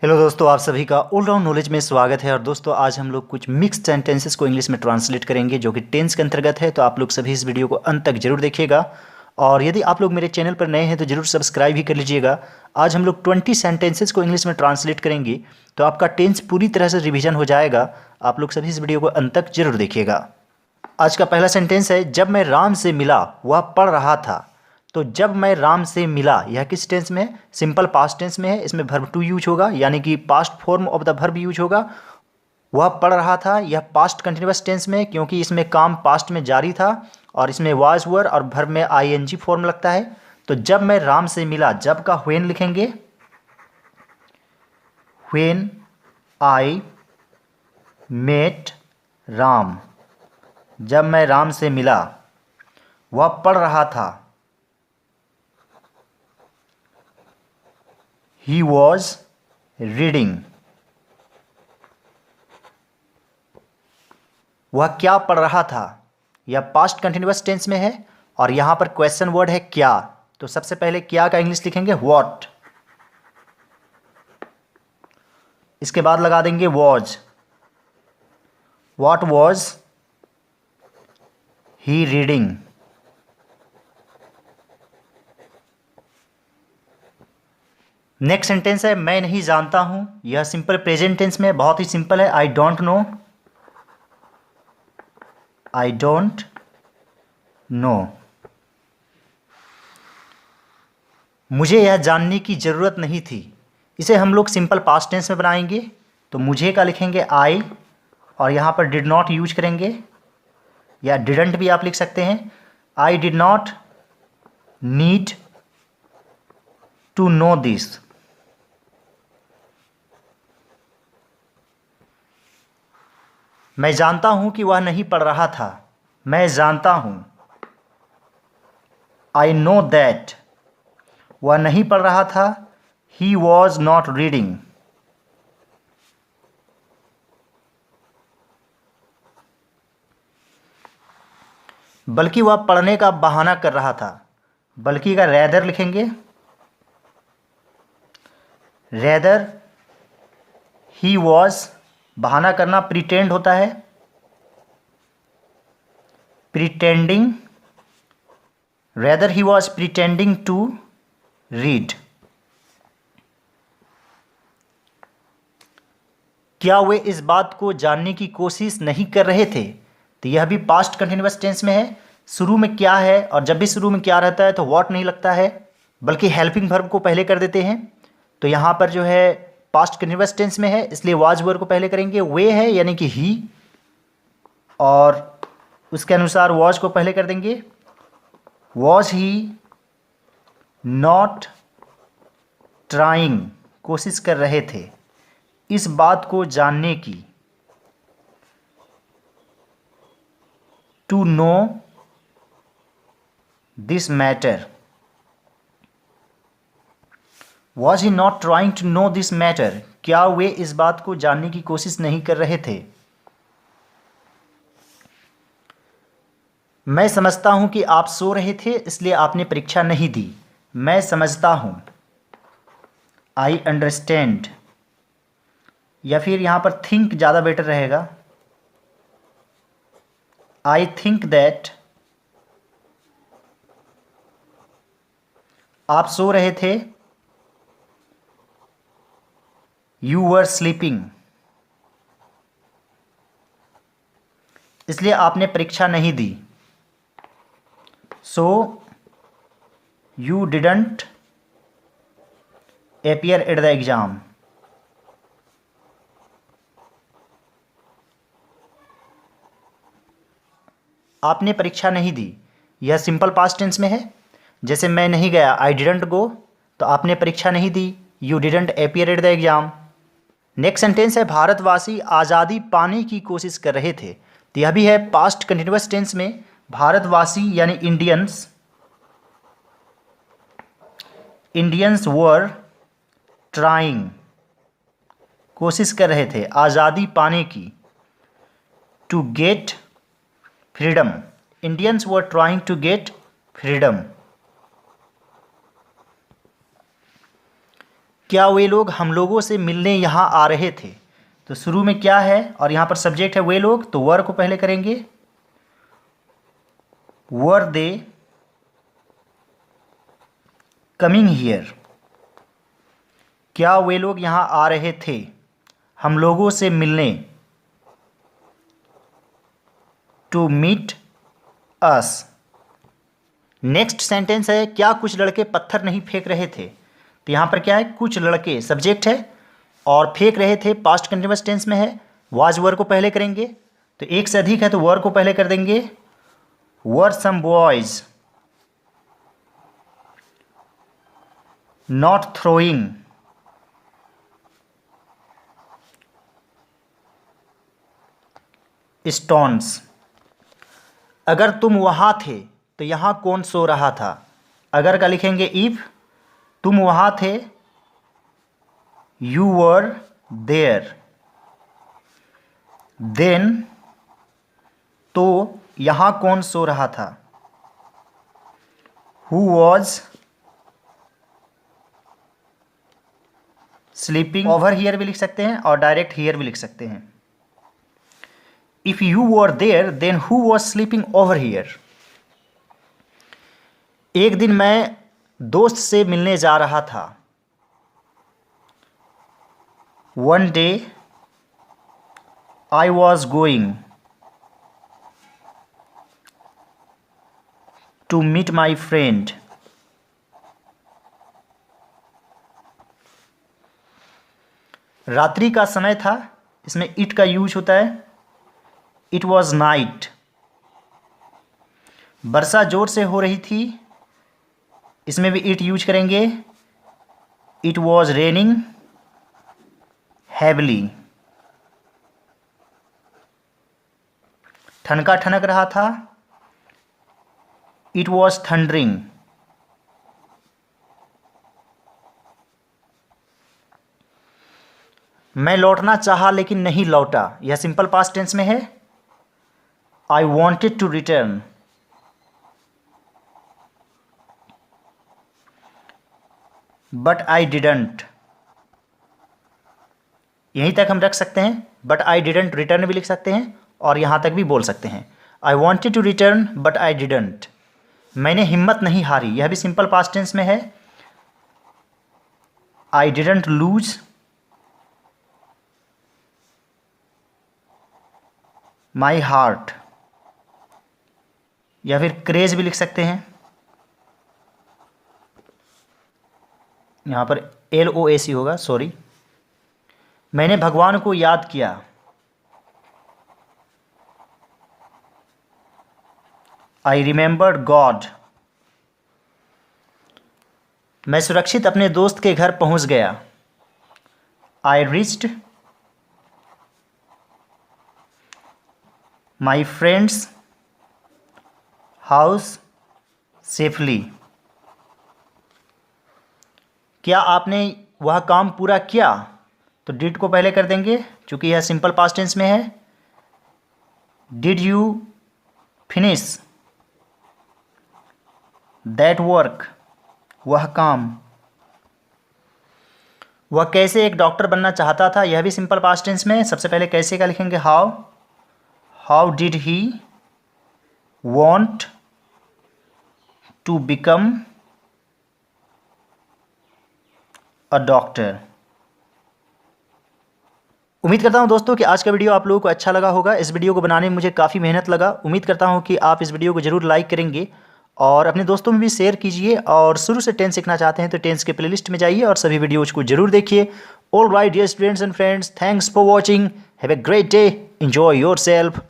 Hello दोस्तों, आप सभी का ऑल राउंड नॉलेज में स्वागत है। और दोस्तों आज हम लोग कुछ मिक्स्ड सेंटेंसेस को इंग्लिश में ट्रांसलेट करेंगे जो कि टेंस के अंतर्गत है। तो आप लोग सभी इस वीडियो को अंत तक जरूर देखिएगा। और यदि आप लोग मेरे चैनल पर नए हैं तो जरूर सब्सक्राइब भी कर लीजिएगा। आज हम लोग 20 सेंटेंसेस को इंग्लिश में ट्रांसलेट करेंगे, तो आपका टेंस पूरी तरह से रिविजन हो जाएगा। आप लोग सभी इस वीडियो को अंत तक जरूर देखिएगा। आज का पहला सेंटेंस है, जब मैं राम से मिला वह पढ़ रहा था। तो जब मैं राम से मिला, यह किस टेंस में है? सिंपल पास्ट टेंस में है। इसमें वर्ब टू यूज होगा, यानी कि past form of the verb use होगा। वह पढ़ रहा था, यह पास्ट कंटिन्यूअस टेंस में, क्योंकि इसमें काम पास्ट में जारी था और इसमें वाज वर और वर्ब में आईएनजी फॉर्म लगता है। तो जब मैं राम से मिला, जब का व्हेन लिखेंगे, व्हेन आई मेट राम। जब मैं राम से मिला, वह पढ़ रहा था, ही वॉज रीडिंग। वह क्या पढ़ रहा था, यह पास्ट कंटिन्यूअस टेंस में है और यहां पर क्वेश्चन वर्ड है क्या। तो सबसे पहले क्या का इंग्लिश लिखेंगे व्हाट, इसके बाद लगा देंगे was. What was he reading. Next sentence है, मैं नहीं जानता हूं। यह सिंपल प्रेजेंट टेंस में बहुत ही सिंपल है। I don't know, I don't know. मुझे यह जानने की ज़रूरत नहीं थी। इसे हम लोग सिंपल पास्ट टेंस में बनाएंगे। तो मुझे का लिखेंगे आई और यहाँ पर डिड नॉट यूज करेंगे, या डिडंट भी आप लिख सकते हैं। I did not need to know this. मैं जानता हूं कि वह नहीं पढ़ रहा था। मैं जानता हूं, आई नो दैट वह नहीं पढ़ रहा था। He was not reading. बल्कि वह पढ़ने का बहाना कर रहा था। बल्कि का रैदर लिखेंगे, रैदर ही वॉज। बहाना करना प्रिटेंड होता है, pretending. Rather he was pretending to read. क्या वे इस बात को जानने की कोशिश नहीं कर रहे थे। तो यह भी पास्ट कंटिन्यूअस टेंस में है। शुरू में क्या है, और जब भी शुरू में क्या रहता है तो व्हाट नहीं लगता है, बल्कि हेल्पिंग वर्ब को पहले कर देते हैं। तो यहाँ पर जो है पास्ट कंटिन्यूअस टेंस में है, इसलिए वाज वर्ब को पहले करेंगे। वे है यानी कि ही, और उसके अनुसार वॉज को पहले कर देंगे। वॉज ही नॉट ट्राइंग, कोशिश कर रहे थे इस बात को जानने की, to know this matter. Was he not trying to know this matter, क्या वे इस बात को जानने की कोशिश नहीं कर रहे थे। मैं समझता हूं कि आप सो रहे थे इसलिए आपने परीक्षा नहीं दी। मैं समझता हूं, आई अंडरस्टैंड, या फिर यहां पर थिंक ज़्यादा बेटर रहेगा। आई थिंक दैट आप सो रहे थे, यू वर स्लीपिंग, इसलिए आपने परीक्षा नहीं दी। So you didn't appear at the exam. आपने परीक्षा नहीं दी, यह सिंपल पास्ट टेंस में है। जैसे मैं नहीं गया, आई डिडंट गो, तो आपने परीक्षा नहीं दी, you didn't appear at the exam. Next sentence है, भारतवासी आज़ादी पाने की कोशिश कर रहे थे। तो यह भी है पास्ट कंटिन्यूअस टेंस में। भारतवासी यानी इंडियंस, इंडियंस वर ट्राइंग, कोशिश कर रहे थे आज़ादी पाने की, to get freedom. Indians were trying to get freedom. क्या वे लोग हम लोगों से मिलने यहाँ आ रहे थे। तो शुरू में क्या है और यहाँ पर सब्जेक्ट है वे लोग, तो वर को पहले करेंगे। वर दे कमिंग हियर, क्या वे लोग यहाँ आ रहे थे हम लोगों से मिलने। To meet us. Next sentence है क्या कुछ लड़के पत्थर नहीं फेंक रहे थे। तो यहाँ पर क्या है, कुछ लड़के सब्जेक्ट है और फेंक रहे थे पास्ट कंटिन्यूअस टेंस में है। वाज वर को पहले करेंगे, तो एक से अधिक है तो वर को पहले कर देंगे। Were some boys not throwing stones. अगर तुम वहाँ थे तो यहाँ कौन सो रहा था। अगर का लिखेंगे इफ, तुम वहाँ थे यू वर देयर, देन तो यहाँ कौन सो रहा था who was sleeping. Over here भी लिख सकते हैं और डायरेक्ट हियर भी लिख सकते हैं। If you were there then who was sleeping over here. एक दिन मैं दोस्त से मिलने जा रहा था। One day I was going to meet my friend. रात्रि का समय था, इसमें इट का यूज होता है। It was night. वर्षा जोर से हो रही थी, इसमें भी इट यूज करेंगे। It was raining heavily. ठनका ठनक रहा था, इट वॉज थंडरिंग। मैं लौटना चाहा लेकिन नहीं लौटा, यह सिंपल पास्ट टेंस में है। I wanted to return. But I didn't, यहीं तक हम रख सकते हैं। बट आई डिडंट रिटर्न भी लिख सकते हैं और यहाँ तक भी बोल सकते हैं। I wanted to return but I didn't. मैंने हिम्मत नहीं हारी, यह भी सिंपल पास्ट टेंस में है। I didn't lose my heart, या फिर क्रेज भी लिख सकते हैं। यहाँ पर LOAC होगा, सॉरी। मैंने भगवान को याद किया। I remembered God. मैं सुरक्षित अपने दोस्त के घर पहुंच गया। I reached my friends house safely. क्या आपने वह काम पूरा किया। तो डिड को पहले कर देंगे क्योंकि यह सिंपल पास्ट टेंस में है। Did you finish that work, वह काम। वह कैसे एक डॉक्टर बनना चाहता था, यह भी सिंपल पास्ट टेंस में। सबसे पहले कैसे का लिखेंगे how. How did he want to become a doctor. उम्मीद करता हूं दोस्तों कि आज का वीडियो आप लोगों को अच्छा लगा होगा। इस वीडियो को बनाने में मुझे काफ़ी मेहनत लगा। उम्मीद करता हूं कि आप इस वीडियो को ज़रूर लाइक करेंगे और अपने दोस्तों में भी शेयर कीजिए। और शुरू से टेंस सीखना चाहते हैं तो टेंस के प्लेलिस्ट में जाइए और सभी वीडियोज़ को जरूर देखिए। All right dear students and friends, thanks for watching. Have a great day, enjoy yourself.